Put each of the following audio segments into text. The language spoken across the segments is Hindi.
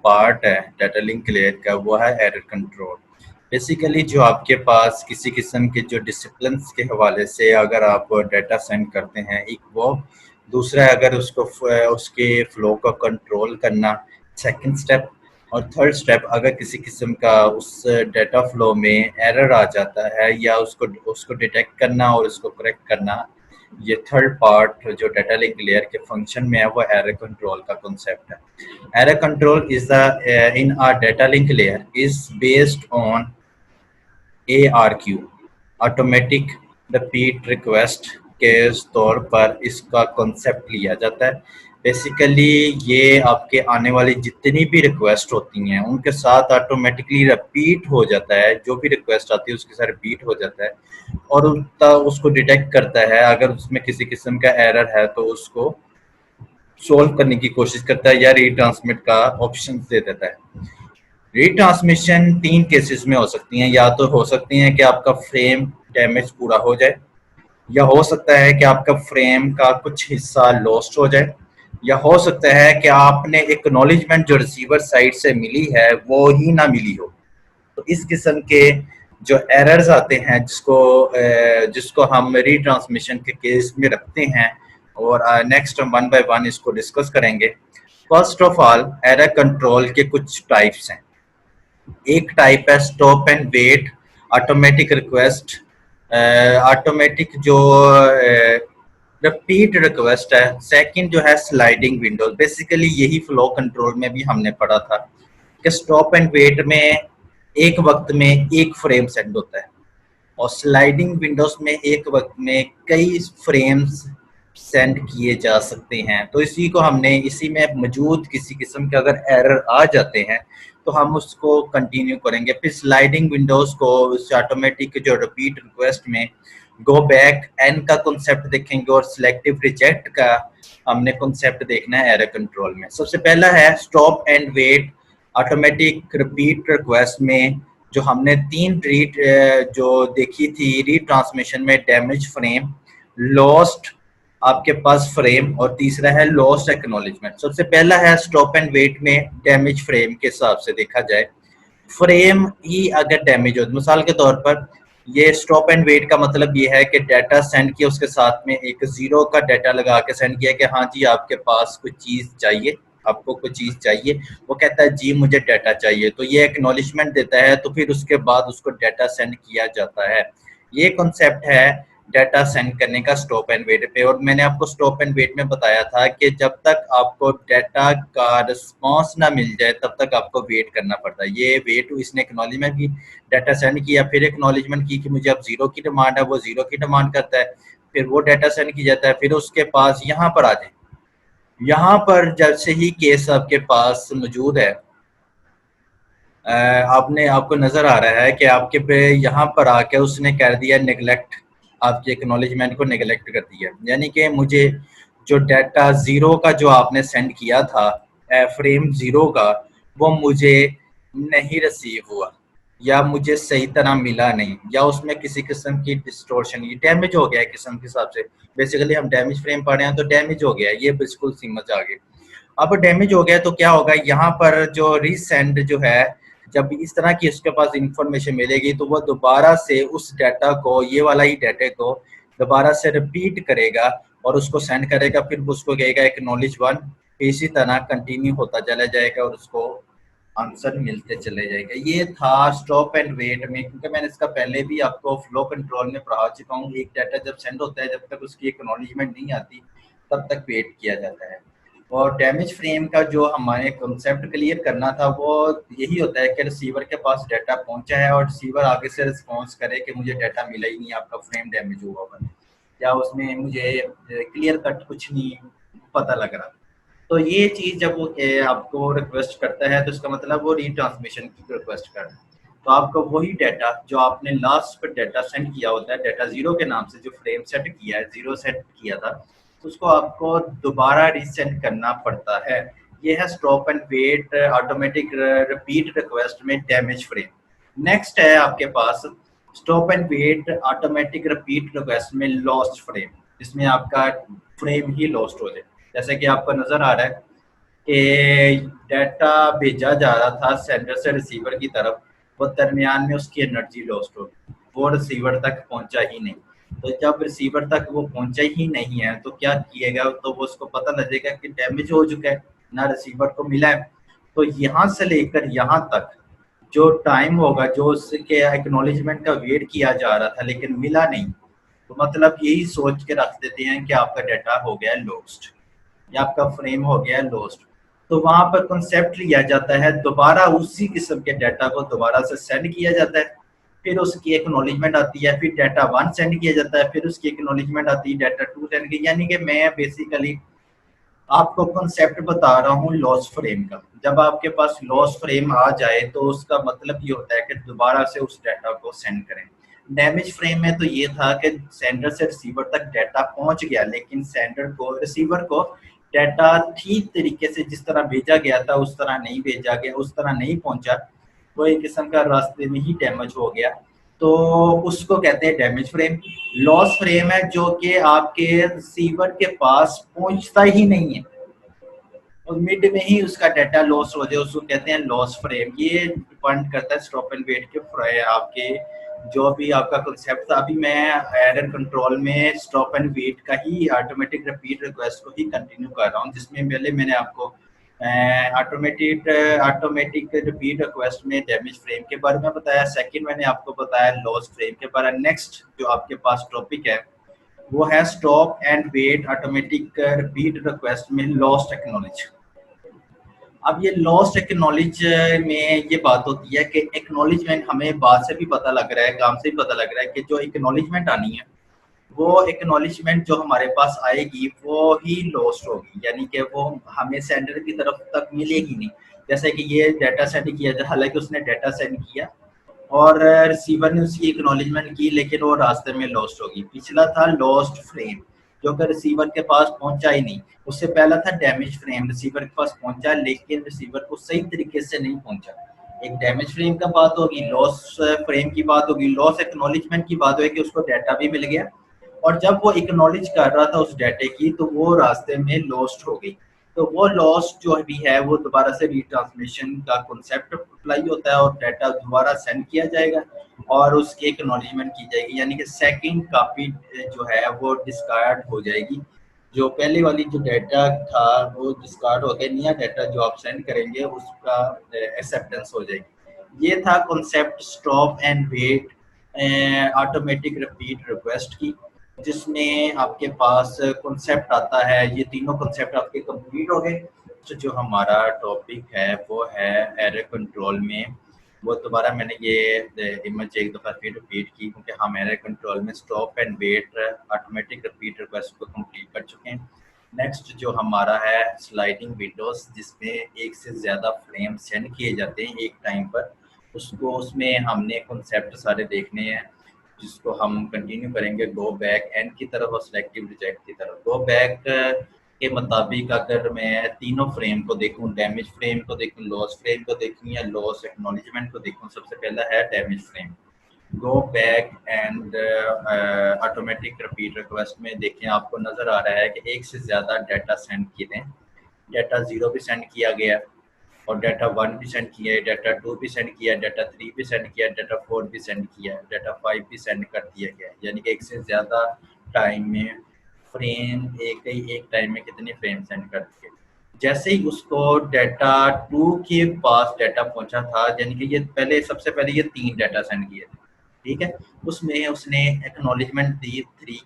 पार्ट है डाटा लिंक लेयर का, वो है एरर कंट्रोल। बेसिकली जो आपके पास किसी किस्म के जो डिसिप्लिन्स के हवाले से अगर आप डाटा सेंड करते हैं, एक वो, दूसरा अगर उसको उसके फ्लो को कंट्रोल करना, सेकंड स्टेप, और थर्ड स्टेप अगर किसी किस्म का उस डाटा फ्लो में एरर आ जाता है या उसको उसको डिटेक्ट करना और उसको करेक्ट करना, ये थर्ड पार्ट जो डाटा लिंक लेयर के फंक्शन में है वो एरर कंट्रोल का कॉन्सेप्ट है। Error control is the in our data link layer is based on ARQ, automatic repeat request के तौर पर इसका कॉन्सेप्ट लिया जाता है। बेसिकली ये आपके आने वाली जितनी भी रिक्वेस्ट होती हैं उनके साथ ऑटोमेटिकली रिपीट हो जाता है, जो भी रिक्वेस्ट आती है उसके साथ रिपीट हो जाता है और उसको डिटेक्ट करता है। अगर उसमें किसी किस्म का एरर है तो उसको सोल्व करने की कोशिश करता है या रीट्रांसमिट का ऑप्शन दे देता है। रीट्रांसमिशन तीन केसेस में हो सकती हैं, या तो हो सकती हैं कि आपका फ्रेम डैमेज पूरा हो जाए, या हो सकता है कि आपका फ्रेम का कुछ हिस्सा लॉस्ट हो जाए, या हो सकता है कि आपने एक्नॉलेजमेंट जो रिसीवर साइड से मिली है वो ही ना मिली हो। तो इस किस्म के जो एरर्स आते हैं जिसको हम रीट्रांसमिशन के केस में रखते हैं, और नेक्स्ट हम वन बाय वन इसको डिस्कस करेंगे। First of all, error control के कुछ टाइप्स हैं। एक टाइप है stop and wait automatic request. Automatic जो रिपीट रिक्वेस्ट है। सेकंड जो है स्लाइडिंग विंडोज। बेसिकली यही फ्लो कंट्रोल में भी हमने पढ़ा था कि स्टॉप एंड वेट में एक वक्त में एक फ्रेम सेंड होता है और स्लाइडिंग विंडोज में एक वक्त में कई फ्रेम्स सेंड किए जा सकते हैं। तो इसी को हमने इसी में मौजूद किसी किस्म के अगर एरर आ जाते हैं तो हम उसको कंटिन्यू करेंगे। फिर स्लाइडिंग विंडोज को उस ऑटोमेटिक जो रिपीट रिक्वेस्ट में गो बैक एंड का कॉन्सेप्ट देखेंगे और सिलेक्टिव रिजेक्ट का हमने कॉन्सेप्ट देखना है एरर कंट्रोल में। सबसे पहला है stop and wait automatic repeat request में जो हमने तीन रीड जो देखी थी रीट्रांसमिशन में, डैमेज फ्रेम, लॉस्ट आपके पास फ्रेम, और तीसरा है लॉस्ट एक्नॉलेजमेंट। सबसे पहला है स्टॉप एंड वेट में डैमेज फ्रेम के हिसाब से देखा जाए, फ्रेम ही अगर डैमेज हो, मिसाल के तौर पर ये स्टॉप एंड वेट का मतलब ये है कि डाटा सेंड किया, उसके साथ में एक जीरो का डाटा लगा के सेंड किया कि हाँ जी आपके पास कुछ चीज़ चाहिए, आपको कुछ चीज़ चाहिए। वो कहता है जी मुझे डाटा चाहिए, तो ये एक्नॉलेजमेंट देता है, तो फिर उसके बाद उसको डाटा सेंड किया जाता है। ये कॉन्सेप्ट है डाटा सेंड करने का स्टॉप एंड वेट पे। और मैंने आपको स्टॉप एंड वेट में बताया था कि जब तक आपको डाटा का रिस्पॉन्स ना मिल जाए तब तक आपको वेट करना पड़ता है। ये वेट, इसने एक्नॉलेजमेंट की, डाटा सेंड किया, फिर एक्नॉलेजमेंट की कि मुझे अब जीरो की डिमांड है, वो जीरो की डिमांड करता है, फिर वो डाटा सेंड की जाता है, फिर उसके पास यहाँ पर आ जाए। यहाँ पर जब से ही केस आपके पास मौजूद है, आपने आपको नजर आ रहा है कि आपके पे यहाँ पर आके उसने कर दिया नेगलेक्ट, आपके एक्नॉलेजमेंट को नेगलेक्ट कर दिया। यानी कि मुझे जो डाटा जीरो का जो आपने सेंड किया था, फ्रेम जीरो का, वो मुझे नहीं रिसीव हुआ या मुझे सही तरह मिला नहीं, या उसमें किसी किस्म की डिस्टोर्शन, ये डैमेज हो गया है किस्म के हिसाब से। बेसिकली हम डैमेज फ्रेम पढ़ रहे हैं तो डैमेज हो गया है, ये बिल्कुल समझ आ गई। अब डैमेज हो गया तो क्या होगा, यहाँ पर जो रीसेंड जो है, जब इस तरह की उसके पास इंफॉर्मेशन मिलेगी तो वो दोबारा से उस डाटा को, ये वाला ही डाटा को दोबारा से रिपीट करेगा और उसको सेंड करेगा, फिर उसको कहेगा एक्नॉलेज वन, इसी तरह कंटिन्यू होता चला जाएगा और उसको आंसर मिलते चले जाएगा। ये था स्टॉप एंड वेट में, क्योंकि मैंने इसका पहले भी आपको फ्लो कंट्रोल में पढ़ा चुका हूँ। एक डाटा जब सेंड होता है, जब तक उसकी एक्नॉलेजमेंट नहीं आती तब तक वेट किया जाता है। और डैमेज फ्रेम का जो हमारे कॉन्सेप्ट क्लियर करना था वो यही होता है कि रिसीवर के पास डाटा पहुंचा है और रिसीवर आगे से रिस्पॉन्स करे कि मुझे डाटा मिला ही नहीं, आपका फ्रेम डैमेज हुआ हुआ है, या उसमें मुझे क्लियर कट कुछ नहीं पता लग रहा। तो ये चीज़ जब वो आपको रिक्वेस्ट करता है तो इसका मतलब वो रीट्रांसमिशन की रिक्वेस्ट कर रहा है। तो आपको वही डाटा जो आपने लास्ट पर डाटा सेंड किया होता है, डाटा जीरो के नाम से जो फ्रेम सेट किया है, जीरो सेट किया था, तो उसको आपको दोबारा रीसेंड करना पड़ता है। ये है stop and wait automatic repeat request में डैमेज फ्रेम। नेक्स्ट है आपके पास stop and wait automatic repeat request में लॉस्ट फ्रेम, जिसमें आपका फ्रेम ही लॉस्ट हो जाए। जैसे कि आपको नजर आ रहा है कि डाटा भेजा जा रहा था सेंडर से रिसीवर की तरफ, वो दरमियान में उसकी एनर्जी लॉस्ट हो गई, वो रिसीवर तक पहुंचा ही नहीं। तो जब रिसीवर तक वो पहुंचा ही नहीं है तो क्या किएगा, तो वो उसको पता लगेगा कि डैमेज हो चुका है, ना रिसीवर को मिला है। तो यहाँ से लेकर यहाँ तक जो टाइम होगा, जो उसके एक्नॉलेजमेंट का वेट किया जा रहा था लेकिन मिला नहीं, तो मतलब यही सोच के रख देते हैं कि आपका डाटा हो गया लॉस्ट या आपका फ्रेम हो गया लॉस्ट। तो वहां पर कॉन्सेप्ट लिया जाता है, दोबारा उसी किस्म के डाटा को दोबारा से सेंड किया जाता है, फिर उसकी एक्नॉलेजमेंट आती है, फिर डाटा वन सेंड किया जाता है, फिर उसकी एक्नॉलेजमेंट आती है, डाटा टू सेंड की। यानी कि मैं बेसिकली आपको कॉन्सेप्ट बता रहा हूँ लॉस फ्रेम का। जब आपके पास लॉस फ्रेम आ जाए तो उसका मतलब ये होता है कि दोबारा से उस डाटा को सेंड करें। डैमेज फ्रेम में तो ये था कि सेंडर से रिसीवर तक डाटा पहुंच गया, लेकिन सेंडर को रिसीवर को डाटा ठीक तरीके से जिस तरह भेजा गया था उस तरह नहीं भेजा गया, उस तरह नहीं पहुंचा, वो एक किस्म का रास्ते में ही डैमेज हो गया, तो उसको कहते हैं डैमेज फ्रेम। लॉस फ्रेम है जो कि आपके रिसीवर के पास पहुंचता ही नहीं है और मिड में ही उसका डाटा लॉस हो जाए, उसको कहते हैं लॉस फ्रेम। ये डिपेंड करता है स्टॉप एंड वेट के आपके जो भी आपका कंसेप्ट था। अभी मैं एरर कंट्रोल में स्टॉप एंड वेट का ही ऑटोमेटिक रिपीट रिक्वेस्ट को ही कंटिन्यू कर रहा हूँ, जिसमें पहले मैंने आपको ऑटोमेटिक रिपीट रिक्वेस्ट में डैमेज फ्रेम के बारे में बताया, सेकंड मैंने आपको बताया लॉस फ्रेम के बारे में। नेक्स्ट जो आपके पास टॉपिक है वो है stop and wait automatic repeat request में लॉस्ट एक्नॉलेज। अब ये लॉस्ट एक्नॉलेज में ये बात होती है कि एक्नॉलेजमेंट हमें बात से भी पता लग रहा है, काम से भी पता लग रहा है कि जो एक्नॉलेजमेंट आनी है वो एक्नॉलेजमेंट जो हमारे पास आएगी वो ही लॉस्ट होगी, यानी कि वो हमें सेंडर की तरफ तक मिलेगी नहीं। जैसे कि ये डाटा सेंड किया था, हालांकि उसने डाटा सेंड किया और रिसीवर ने उसकी एक्नॉलेजमेंट की, लेकिन वो रास्ते में लॉस्ट होगी। पिछला था लॉस्ट फ्रेम जो कि रिसीवर के पास पहुंचा ही नहीं। उससे पहला था डैमेज फ्रेम, रिसीवर के पास पहुंचा लेकिन रिसीवर को सही तरीके से नहीं पहुंचा। एक डैमेज फ्रेम का बात होगी, लॉस फ्रेम की बात होगी, लॉस एक्नॉलेजमेंट की बात होगी कि उसको डाटा भी मिल गया और जब वो एक्नॉलेज कर रहा था उस डाटे की तो वो रास्ते में लॉस्ट हो गई। तो वो लॉस जो भी है वो दोबारा से रिट्रांसमिशन का कॉन्सेप्ट अप्लाई होता है और डाटा दोबारा सेंड किया जाएगा और उसकी एक्नॉलेजमेंट की जाएगी, यानी कि सेकंड कॉपी जो है वो डिस्कार्ड हो जाएगी। जो पहले वाली जो डाटा था वो डिस्कार्ड हो गया, नया डाटा जो आप सेंड करेंगे उसका एक्सेप्टेंस हो जाएगी। ये था concept stop and wait automatic repeat request की, जिसमें आपके पास कॉन्सेप्ट आता है। ये तीनों कॉन्सेप्ट आपके कंप्लीट हो गए। तो जो हमारा टॉपिक है वो है एरर कंट्रोल में। वो दोबारा मैंने ये इमेज एक दफ़ा फिर रिपीट की क्योंकि हम एरर कंट्रोल में stop and wait automatic repeat request को कंप्लीट कर चुके हैं। नेक्स्ट जो हमारा है स्लाइडिंग विंडोज, जिसमें एक से ज़्यादा फ्रेम सेंड किए जाते हैं एक टाइम पर, उसको उसमें हमने कॉन्सेप्ट सारे देखने हैं, जिसको हम कंटिन्यू करेंगे गो बैक एंड की तरफ और सेलेक्टिव रिजेक्ट की तरफ। गो बैक के मुताबिक अगर मैं तीनों फ्रेम को देखूं, डैमेज फ्रेम को देखूं, लॉस फ्रेम को देखूं या लॉस एक्नॉलेजमेंट को देखूं, सबसे पहला है damage frame. Go back and automatic repeat request में देखें आपको नज़र आ रहा है कि एक से ज़्यादा डाटा सेंड किए हैं। डाटा 0 भी सेंड किया गया और डाटा 1 भी सेंड किया है, डाटा 2 भी सेंड किया, डाटा 3 भी सेंड किया, डाटा 4 भी सेंड किया, डाटा 5 भी सेंड कर दिया गया। यानी कि एक से ज़्यादा टाइम में फ्रेम एक टाइम में कितने फ्रेम सेंड कर दिए। जैसे ही उसको डाटा 2 के पास डाटा पहुंचा था, यानी कि ये पहले सबसे पहले ये 3 डाटा सेंड किए थे, ठीक है, उसमें उसने एक्नॉलेजमेंट दी 3।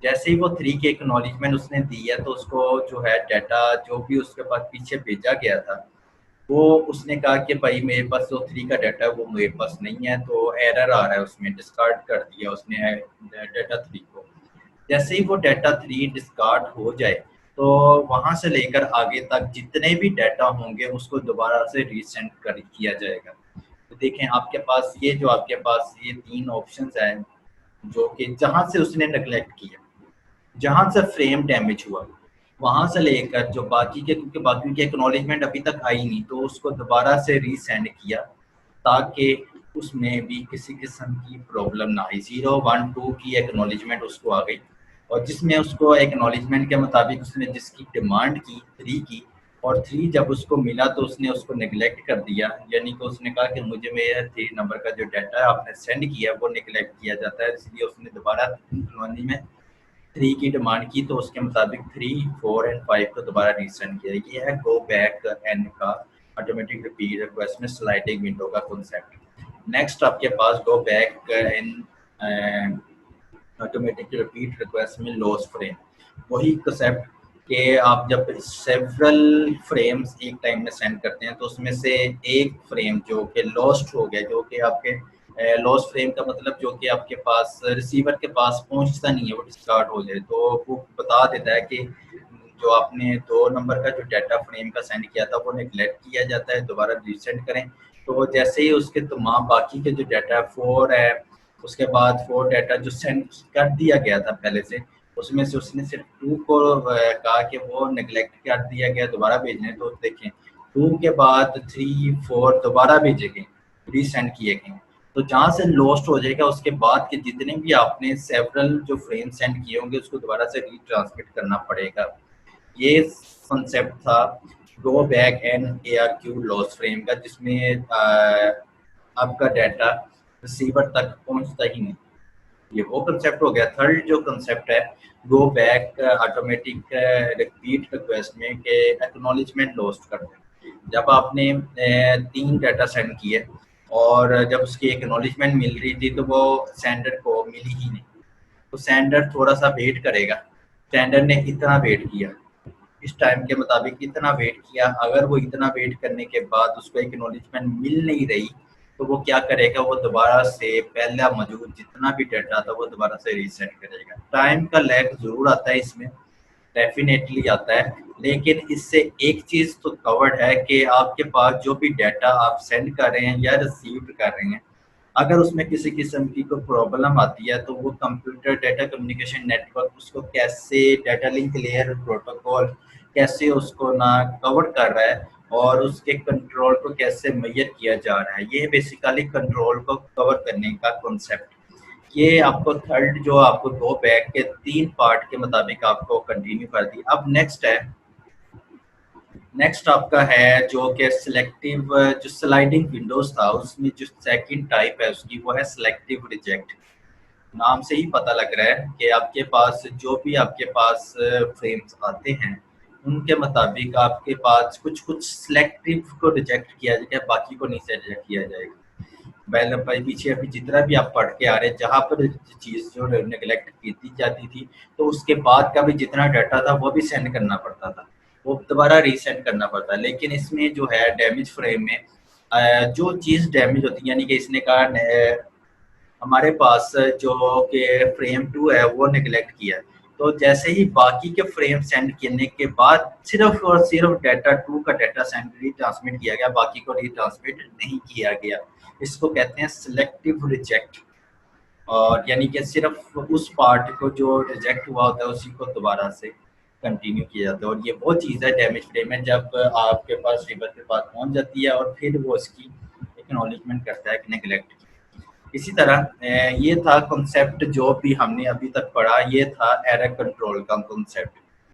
जैसे ही वो 3 की एक्नॉलेजमेंट उसने दी है तो उसको जो है डाटा जो भी उसके पास पीछे भेजा गया था वो उसने कहा कि भाई मेरे पास जो 3 का डाटा है वो मेरे पास नहीं है, तो एरर आ रहा है, उसमें डिस्कार्ड कर दिया उसने डाटा 3 को। जैसे ही वो डाटा 3 डिस्कार्ड हो जाए तो वहां से लेकर आगे तक जितने भी डाटा होंगे उसको दोबारा से रीसेंड कर किया जाएगा। तो देखें आपके पास ये जो आपके पास ये 3 ऑप्शंस हैं जो कि जहां से उसने नेगलेक्ट किया, जहां से फ्रेम डैमेज हुआ वहां से लेकर जो बाकी के, क्योंकि बाकी के एक्नॉलेजमेंट अभी तक आई नहीं, तो उसको दोबारा से रीसेंड किया ताकि उसमें भी किसी किस्म की प्रॉब्लम ना आई। 0 1 2 की एक्नॉलेजमेंट उसको आ गई और जिसमें उसको एक्नॉलेजमेंट के मुताबिक उसने जिसकी डिमांड की 3 की और 3 जब उसको मिला तो उसने उसको नेग्लेक्ट कर दिया, यानी कि उसने कहा कि मुझे मेरा 3 नंबर का जो डाटा आपने सेंड किया वो नेग्लेक्ट किया जाता है, इसलिए उसने दोबारा कॉलोनी में 3 की डिमांड की, तो उसके मुताबिक 3, 4 एंड 5 को दोबारा रीसेंड किया। ये है गो बैक एन का ऑटोमेटिक रिपीट रिक्वेस्ट में स्लाइडिंग विंडो का कॉन्सेप्ट। नेक्स्ट आपके पास go back N automatic repeat request में लॉस फ्रेम, वही कंसेप्ट कि आप जब सेवरल फ्रेम्स एक टाइम में सेंड करते हैं तो उसमें से एक फ्रेम जो कि लॉस्ट हो गया, जो कि आपके लॉस्ट फ्रेम का मतलब जो कि आपके पास रिसीवर के पास पहुंचता नहीं है, वो डिस्कार्ड हो जाए, तो वो बता देता है कि जो आपने 2 नंबर का जो डाटा फ्रेम का सेंड किया था वो नेगलेक्ट किया जाता है, दोबारा रीसेंड करें। तो जैसे ही उसके तमाम बाकी के जो डाटा 4 है, उसके बाद 4 डाटा जो सेंड कर दिया गया था पहले से, उसमें से उसने सिर्फ 2 को कहा कि वो नेगलेक्ट कर दिया गया, दोबारा भेजने। तो देखें 2 के बाद 3, 4 दोबारा भेजे गए, रीसेंड किए गए, तो जहाँ से लॉस्ट हो जाएगा उसके बाद के जितने भी आपने सेवरल जो फ्रेम सेंड किए होंगे उसको दोबारा से रीट्रांसमिट करना पड़ेगा। ये कंसेप्ट था go back and ARQ loss frame का, जिसमें आपका डाटा रिसीवर तक पहुंचता ही नहीं। ये वो कंसेप्ट हो गया। थर्ड जो कंसेप्ट है go back automatic repeat request में के एक्नॉलेजमेंट लॉस्ट कर दें। जब आपने 3 डाटा सेंड किए और जब उसकी एक्नॉलेजमेंट मिल रही थी तो वो सेंडर को मिली ही नहीं, तो सेंडर थोड़ा सा वेट करेगा। सेंडर ने इतना वेट किया, इस टाइम के मुताबिक इतना वेट किया, अगर वो इतना वेट करने के बाद उसको एक्नॉलेजमेंट मिल नहीं रही तो वो क्या करेगा, वो दोबारा से पहला मौजूद जितना भी डाटा था वो दोबारा से रीसेट करेगा। टाइम का लैग जरूर आता है इसमें, डेफिनेटली आता है, लेकिन इससे एक चीज तो कवर्ड है कि आपके पास जो भी डाटा आप सेंड कर रहे हैं या रिसीव कर रहे हैं, अगर उसमें किसी किस्म की कोई प्रॉब्लम आती है तो वो कंप्यूटर डेटा कम्युनिकेशन नेटवर्क उसको कैसे, डाटा लिंक लेयर प्रोटोकॉल कैसे उसको ना कवर कर रहा है और उसके कंट्रोल को कैसे मेजर किया जा रहा है, ये बेसिकली कंट्रोल को कवर करने का कॉन्सेप्ट। ये आपको थर्ड जो आपको दो बैग के 3 पार्ट के मुताबिक आपको कंटिन्यू कर दी। अब नेक्स्ट है, नेक्स्ट आपका है जो कि सिलेक्टिव, जो स्लाइडिंग विंडोज था उसमें जो सेकंड टाइप है उसकी वो है सिलेक्टिव रिजेक्ट। नाम से ही पता लग रहा है कि आपके पास जो भी आपके पास फ्रेम्स आते हैं उनके मुताबिक आपके पास कुछ कुछ सिलेक्टिव को रिजेक्ट किया जाएगा, बाकी को नहीं से रिजेक्ट किया जाएगा। पहले भाई पीछे अभी जितना भी आप पढ़ के आ रहे हैं, जहाँ पर चीज़ जो नेगलेक्ट की जाती थी तो उसके बाद का भी जितना डाटा था वो भी सेंड करना पड़ता था, वो दोबारा रीसेंड करना पड़ता है। लेकिन इसमें जो है डैमेज फ्रेम में जो चीज़ डैमेज होती है, यानी कि इसने कहा हमारे पास जो कि फ्रेम 2 है वो नेगलेक्ट किया, तो जैसे ही बाकी के फ्रेम सेंड करने के बाद सिर्फ और सिर्फ डाटा 2 का डाटा सेंड रीट्रांसमिट किया गया, बाकी को रीट्रांसमिट नहीं किया गया। इसको कहते हैं सिलेक्टिव रिजेक्ट, और यानी कि सिर्फ उस पार्ट को जो रिजेक्ट हुआ होता है उसी को दोबारा से कंटिन्यू किया जाता है। और ये वो चीज़ है डैमेज फ्रेम में, जब आपके पास रिवर के पास पहुंच जाती है और फिर वो इसकी एक्नॉलेजमेंट करता है कि नेगलेक्ट। इसी तरह ये था कॉन्सेप्ट जो भी हमने अभी तक पढ़ा, ये था एरर कंट्रोल का कॉन्सेप्ट।